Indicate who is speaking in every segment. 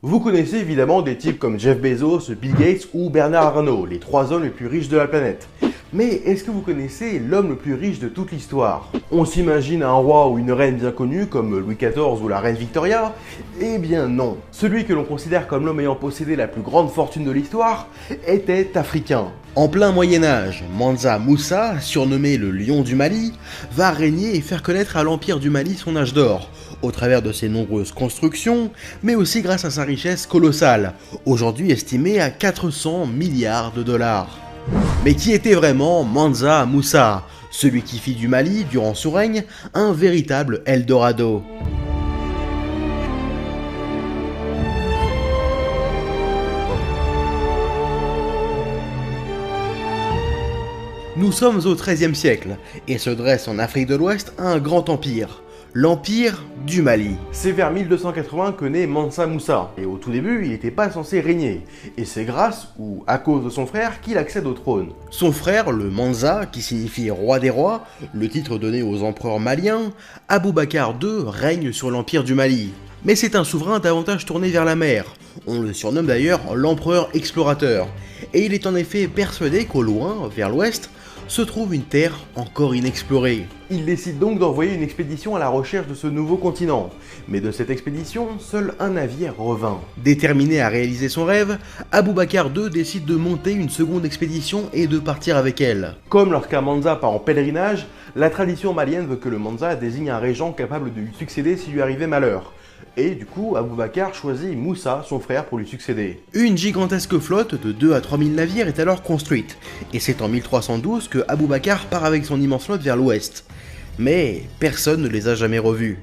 Speaker 1: Vous connaissez évidemment des types comme Jeff Bezos, Bill Gates ou Bernard Arnault, les 3 hommes les plus riches de la planète. Mais est-ce que vous connaissez l'homme le plus riche de toute l'histoire? On s'imagine un roi ou une reine bien connus comme Louis XIV ou la reine Victoria? Eh bien non. Celui que l'on considère comme l'homme ayant possédé la plus grande fortune de l'histoire était africain. En plein Moyen-Âge, Mansa Moussa, surnommé le lion du Mali, va régner et faire connaître à l'Empire du Mali son âge d'or, au travers de ses nombreuses constructions, mais aussi grâce à sa richesse colossale, aujourd'hui estimée à 400 milliards de dollars. Mais qui était vraiment Mansa Moussa, celui qui fit du Mali, durant son règne, un véritable Eldorado? Nous sommes au XIIIe siècle, et se dresse en Afrique de l'Ouest un grand empire, l'Empire du Mali. C'est vers 1280 que naît Mansa Moussa, et au tout début, il n'était pas censé régner, et c'est grâce, ou à cause de son frère, qu'il accède au trône. Son frère, le Mansa, qui signifie roi des rois, le titre donné aux empereurs maliens, Aboubakar II règne sur l'Empire du Mali. Mais c'est un souverain davantage tourné vers la mer, on le surnomme d'ailleurs l'empereur explorateur, et il est en effet persuadé qu'au loin, vers l'ouest, se trouve une terre encore inexplorée. Il décide donc d'envoyer une expédition à la recherche de ce nouveau continent, mais de cette expédition, seul un navire revint. Déterminé à réaliser son rêve, Aboubakar II décide de monter une seconde expédition et de partir avec elle. Comme lorsqu'un Mansa part en pèlerinage, la tradition malienne veut que le Mansa désigne un régent capable de lui succéder s'il lui arrivait malheur. Et du coup, Aboubakar choisit Moussa, son frère, pour lui succéder. Une gigantesque flotte de 2 à 3 000 navires est alors construite, et c'est en 1312 que Aboubakar part avec son immense flotte vers l'ouest. Mais personne ne les a jamais revus.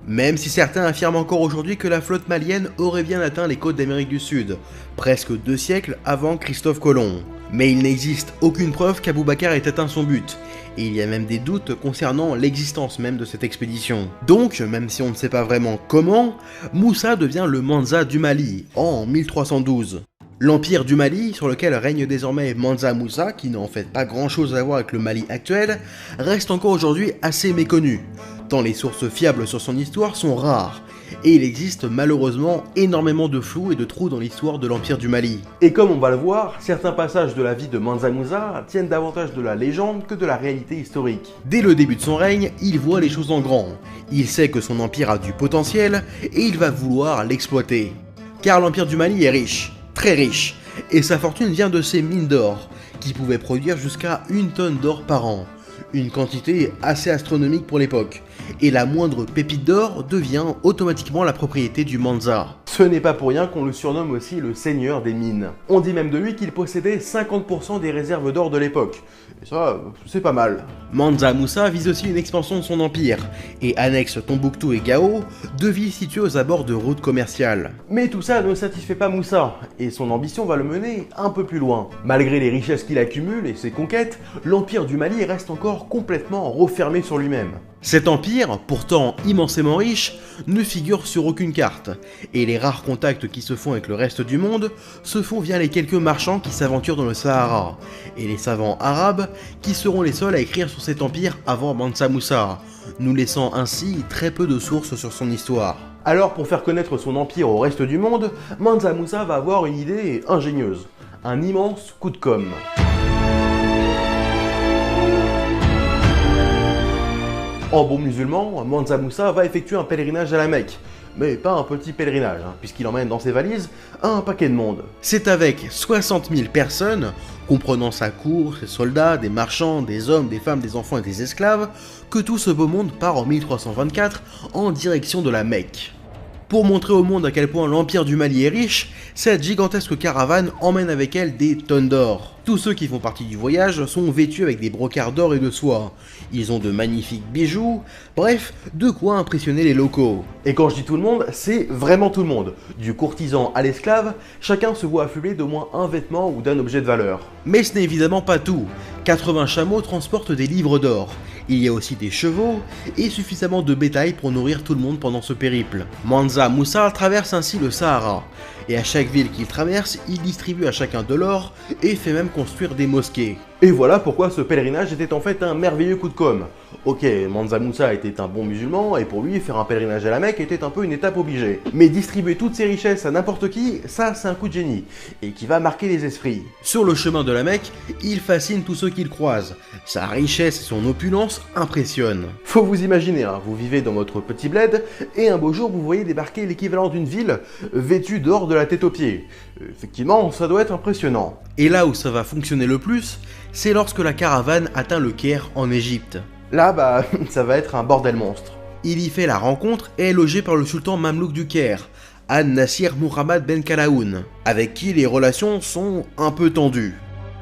Speaker 1: Même si certains affirment encore aujourd'hui que la flotte malienne aurait bien atteint les côtes d'Amérique du Sud, presque 2 siècles avant Christophe Colomb. Mais il n'existe aucune preuve qu'Aboubakar ait atteint son but, et il y a même des doutes concernant l'existence même de cette expédition. Donc, même si on ne sait pas vraiment comment, Moussa devient le Mansa du Mali, en 1312. L'Empire du Mali, sur lequel règne désormais Mansa Moussa, qui n'a en fait pas grand chose à voir avec le Mali actuel, reste encore aujourd'hui assez méconnu, tant les sources fiables sur son histoire sont rares, et il existe malheureusement énormément de flou et de trous dans l'histoire de l'Empire du Mali. Et comme on va le voir, certains passages de la vie de Mansa Moussa tiennent davantage de la légende que de la réalité historique. Dès le début de son règne, il voit les choses en grand, il sait que son empire a du potentiel, et il va vouloir l'exploiter. Car l'Empire du Mali est riche, très riche, et sa fortune vient de ses mines d'or, qui pouvaient produire jusqu'à 1 tonne d'or par an. Une quantité assez astronomique pour l'époque, et la moindre pépite d'or devient automatiquement la propriété du Mansa. Ce n'est pas pour rien qu'on le surnomme aussi le seigneur des mines. On dit même de lui qu'il possédait 50% des réserves d'or de l'époque, et ça, c'est pas mal. Mansa Moussa vise aussi une expansion de son empire, et annexe Tombouctou et Gao, 2 villes situées aux abords de routes commerciales. Mais tout ça ne satisfait pas Moussa, et son ambition va le mener un peu plus loin. Malgré les richesses qu'il accumule et ses conquêtes, l'Empire du Mali reste encore complètement refermé sur lui-même. Cet empire, pourtant immensément riche, ne figure sur aucune carte, et les rares contacts qui se font avec le reste du monde se font via les quelques marchands qui s'aventurent dans le Sahara, et les savants arabes qui seront les seuls à écrire sur cet empire avant Mansa Moussa, nous laissant ainsi très peu de sources sur son histoire. Alors pour faire connaître son empire au reste du monde, Mansa Moussa va avoir une idée ingénieuse, un immense coup de com'. En bon musulman, Mansa Moussa va effectuer un pèlerinage à la Mecque, mais pas un petit pèlerinage, puisqu'il emmène dans ses valises un paquet de monde. C'est avec 60 000 personnes, comprenant sa cour, ses soldats, des marchands, des hommes, des femmes, des enfants et des esclaves, que tout ce beau monde part en 1324 en direction de la Mecque. Pour montrer au monde à quel point l'Empire du Mali est riche, cette gigantesque caravane emmène avec elle des tonnes d'or. Tous ceux qui font partie du voyage sont vêtus avec des brocarts d'or et de soie. Ils ont de magnifiques bijoux, bref, de quoi impressionner les locaux. Et quand je dis tout le monde, c'est vraiment tout le monde. Du courtisan à l'esclave, chacun se voit affublé d'au moins un vêtement ou d'un objet de valeur. Mais ce n'est évidemment pas tout. 80 chameaux transportent des livres d'or. Il y a aussi des chevaux et suffisamment de bétail pour nourrir tout le monde pendant ce périple. Mansa Moussa traverse ainsi le Sahara, et à chaque ville qu'il traverse, il distribue à chacun de l'or et fait même construire des mosquées. Et voilà pourquoi ce pèlerinage était en fait un merveilleux coup de com'. Ok, Mansa Moussa était un bon musulman, et pour lui, faire un pèlerinage à la Mecque était un peu une étape obligée. Mais distribuer toutes ses richesses à n'importe qui, ça c'est un coup de génie, et qui va marquer les esprits. Sur le chemin de la Mecque, il fascine tous ceux qu'il croise. Sa richesse et son opulence impressionnent. Faut vous imaginer, hein, vous vivez dans votre petit bled, et un beau jour vous voyez débarquer l'équivalent d'une ville, vêtue d'or de la tête aux pieds. Effectivement, ça doit être impressionnant. Et là où ça va fonctionner le plus, c'est lorsque la caravane atteint le Caire en Égypte. Là, bah, ça va être un bordel monstre. Il y fait la rencontre et est logé par le sultan mamelouk du Caire, An-Nasir Muhammad Ben Kalaoun, avec qui les relations sont un peu tendues.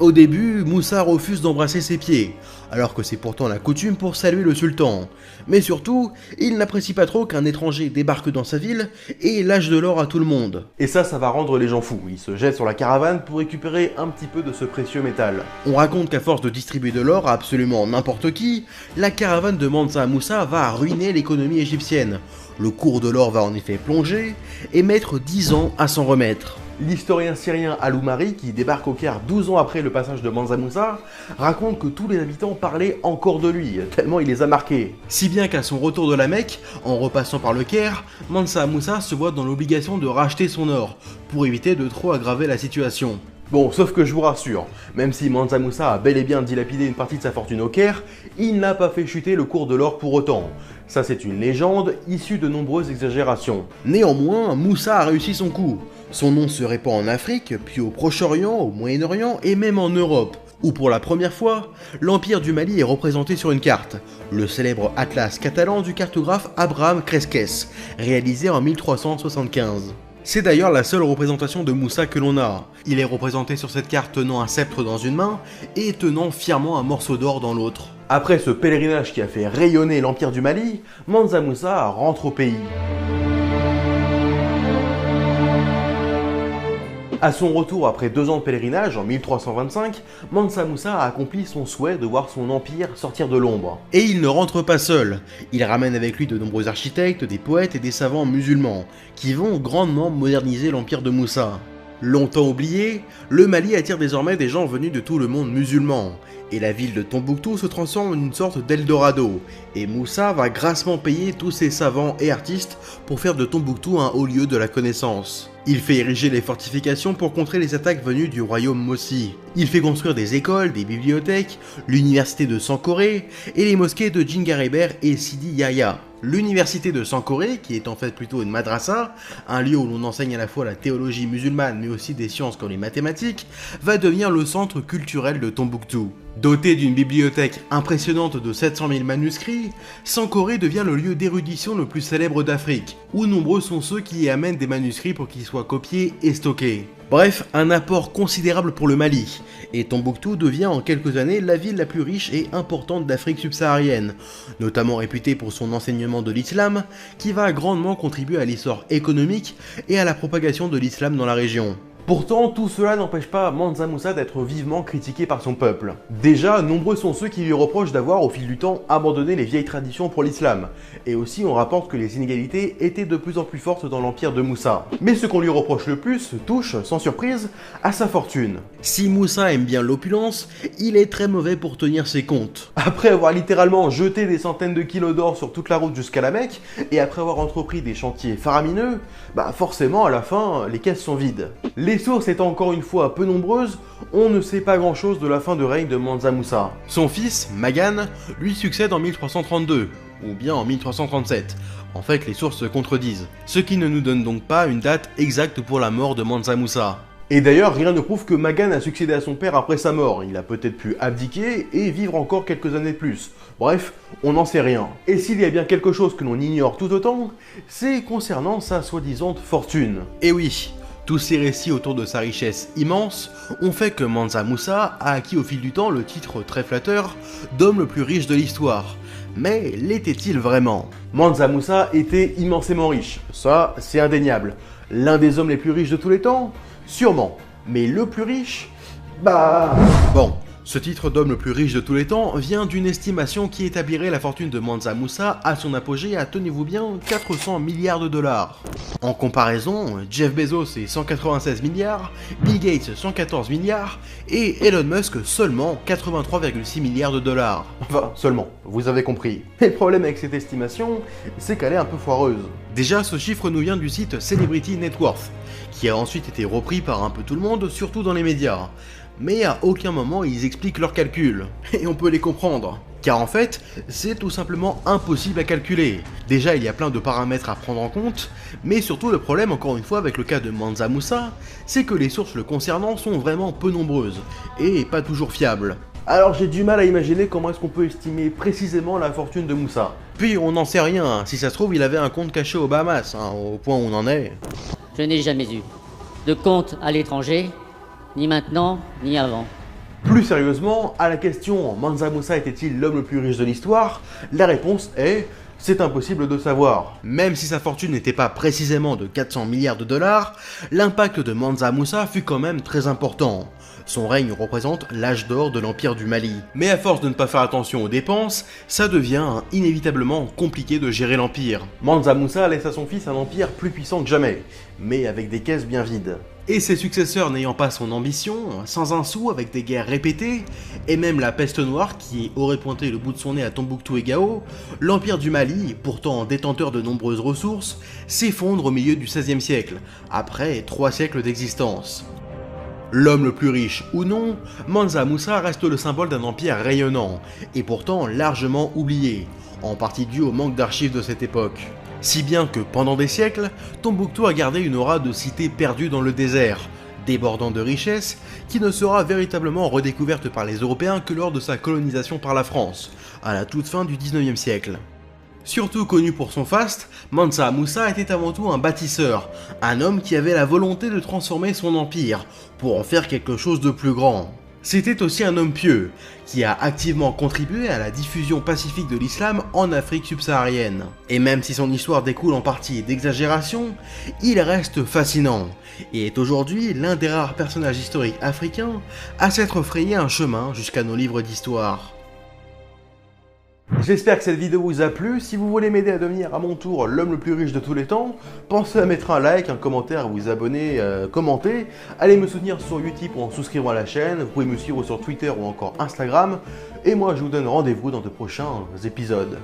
Speaker 1: Au début, Moussa refuse d'embrasser ses pieds, alors que c'est pourtant la coutume pour saluer le sultan. Mais surtout, il n'apprécie pas trop qu'un étranger débarque dans sa ville et lâche de l'or à tout le monde. Et ça va rendre les gens fous. Ils se jettent sur la caravane pour récupérer un petit peu de ce précieux métal. On raconte qu'à force de distribuer de l'or à absolument n'importe qui, la caravane de Mansa Moussa va ruiner l'économie égyptienne. Le cours de l'or va en effet plonger et mettre 10 ans à s'en remettre. L'historien syrien Al-Oumari, qui débarque au Caire 12 ans après le passage de Mansa Moussa, raconte que tous les habitants parlaient encore de lui, tellement il les a marqués. Si bien qu'à son retour de la Mecque, en repassant par le Caire, Mansa Moussa se voit dans l'obligation de racheter son or, pour éviter de trop aggraver la situation. Bon, sauf que je vous rassure, même si Mansa Moussa a bel et bien dilapidé une partie de sa fortune au Caire, il n'a pas fait chuter le cours de l'or pour autant. Ça c'est une légende issue de nombreuses exagérations. Néanmoins, Moussa a réussi son coup. Son nom se répand en Afrique, puis au Proche-Orient, au Moyen-Orient et même en Europe, où pour la première fois, l'Empire du Mali est représenté sur une carte, le célèbre atlas catalan du cartographe Abraham Cresques, réalisé en 1375. C'est d'ailleurs la seule représentation de Moussa que l'on a. Il est représenté sur cette carte tenant un sceptre dans une main et tenant fièrement un morceau d'or dans l'autre. Après ce pèlerinage qui a fait rayonner l'Empire du Mali, Mansa Moussa rentre au pays. A son retour après 2 ans de pèlerinage, en 1325, Mansa Moussa a accompli son souhait de voir son empire sortir de l'ombre. Et il ne rentre pas seul, il ramène avec lui de nombreux architectes, des poètes et des savants musulmans, qui vont grandement moderniser l'empire de Moussa. Longtemps oublié, le Mali attire désormais des gens venus de tout le monde musulman, et la ville de Tombouctou se transforme en une sorte d'Eldorado, et Moussa va grassement payer tous ses savants et artistes pour faire de Tombouctou un haut lieu de la connaissance. Il fait ériger les fortifications pour contrer les attaques venues du royaume Mossi. Il fait construire des écoles, des bibliothèques, l'université de Sankoré et les mosquées de Djingaréber et Sidi Yahya. L'université de Sankoré, qui est en fait plutôt une madrasa, un lieu où l'on enseigne à la fois la théologie musulmane mais aussi des sciences comme les mathématiques, va devenir le centre culturel de Tombouctou. Doté d'une bibliothèque impressionnante de 700 000 manuscrits, Sankoré devient le lieu d'érudition le plus célèbre d'Afrique, où nombreux sont ceux qui y amènent des manuscrits pour qu'ils soient copiés et stockés. Bref, un apport considérable pour le Mali, et Tombouctou devient en quelques années la ville la plus riche et importante d'Afrique subsaharienne, notamment réputée pour son enseignement de l'islam, qui va grandement contribuer à l'essor économique et à la propagation de l'islam dans la région. Pourtant, tout cela n'empêche pas Mansa Moussa d'être vivement critiqué par son peuple. Déjà, nombreux sont ceux qui lui reprochent d'avoir, au fil du temps, abandonné les vieilles traditions pour l'islam. Et aussi, on rapporte que les inégalités étaient de plus en plus fortes dans l'empire de Moussa. Mais ce qu'on lui reproche le plus touche, sans surprise, à sa fortune. Si Moussa aime bien l'opulence, il est très mauvais pour tenir ses comptes. Après avoir littéralement jeté des centaines de kilos d'or sur toute la route jusqu'à la Mecque, et après avoir entrepris des chantiers faramineux, bah forcément, à la fin, les caisses sont vides. Les sources étant encore une fois peu nombreuses, on ne sait pas grand chose de la fin de règne de Mansa Moussa. Son fils, Magan, lui succède en 1332, ou bien en 1337. En fait, les sources se contredisent, ce qui ne nous donne donc pas une date exacte pour la mort de Mansa Moussa. Et d'ailleurs, rien ne prouve que Magan a succédé à son père après sa mort. Il a peut-être pu abdiquer et vivre encore quelques années de plus. Bref, on n'en sait rien. Et s'il y a bien quelque chose que l'on ignore tout autant, c'est concernant sa soi-disant fortune. Et oui, tous ces récits autour de sa richesse immense ont fait que Mansa Moussa a acquis au fil du temps le titre très flatteur d'homme le plus riche de l'histoire. Mais l'était-il vraiment? Mansa Moussa était immensément riche, ça c'est indéniable. L'un des hommes les plus riches de tous les temps? Sûrement. Mais le plus riche? Bah... Bon, Ce titre d'homme le plus riche de tous les temps vient d'une estimation qui établirait la fortune de Mansa Musa à son apogée à, tenez-vous bien, 400 milliards de dollars. En comparaison, Jeff Bezos est 196 milliards, Bill Gates 114 milliards et Elon Musk seulement 83,6 milliards de dollars. Enfin, seulement, vous avez compris. Mais le problème avec cette estimation, c'est qu'elle est un peu foireuse. Déjà, ce chiffre nous vient du site Celebrity Net Worth, qui a ensuite été repris par un peu tout le monde, surtout dans les médias. Mais à aucun moment ils expliquent leurs calculs. Et on peut les comprendre. Car en fait, c'est tout simplement impossible à calculer. Déjà, il y a plein de paramètres à prendre en compte, mais surtout le problème, encore une fois, avec le cas de Mansa Musa, c'est que les sources le concernant sont vraiment peu nombreuses, et pas toujours fiables. Alors j'ai du mal à imaginer comment est-ce qu'on peut estimer précisément la fortune de Musa. Puis on n'en sait rien, si ça se trouve il avait un compte caché aux Bahamas, au point où on en est.
Speaker 2: Je n'ai jamais eu de compte à l'étranger, ni maintenant, ni avant.
Speaker 1: Plus sérieusement, à la question « Mansa Musa était-il l'homme le plus riche de l'histoire ?», la réponse est « c'est impossible de savoir ». Même si sa fortune n'était pas précisément de 400 milliards de dollars, l'impact de Mansa Musa fut quand même très important. Son règne représente l'âge d'or de l'Empire du Mali. Mais à force de ne pas faire attention aux dépenses, ça devient inévitablement compliqué de gérer l'Empire. Mansa Musa laisse à son fils un empire plus puissant que jamais, mais avec des caisses bien vides. Et ses successeurs n'ayant pas son ambition, sans un sou, avec des guerres répétées, et même la peste noire qui aurait pointé le bout de son nez à Tombouctou et Gao, l'Empire du Mali, pourtant détenteur de nombreuses ressources, s'effondre au milieu du XVIe siècle, après 3 siècles d'existence. L'homme le plus riche ou non, Mansa Musa reste le symbole d'un empire rayonnant, et pourtant largement oublié, en partie dû au manque d'archives de cette époque. Si bien que pendant des siècles, Tombouctou a gardé une aura de cité perdue dans le désert, débordant de richesses, qui ne sera véritablement redécouverte par les Européens que lors de sa colonisation par la France, à la toute fin du 19e siècle. Surtout connu pour son faste, Mansa Musa était avant tout un bâtisseur, un homme qui avait la volonté de transformer son empire, pour en faire quelque chose de plus grand. C'était aussi un homme pieux, qui a activement contribué à la diffusion pacifique de l'islam en Afrique subsaharienne. Et même si son histoire découle en partie d'exagération, il reste fascinant, et est aujourd'hui l'un des rares personnages historiques africains à s'être frayé un chemin jusqu'à nos livres d'histoire. J'espère que cette vidéo vous a plu. Si vous voulez m'aider à devenir à mon tour l'homme le plus riche de tous les temps, pensez à mettre un like, un commentaire, vous abonner, commenter. Allez me soutenir sur Utip en souscrivant à la chaîne. Vous pouvez me suivre sur Twitter ou encore Instagram. Et moi je vous donne rendez-vous dans de prochains épisodes.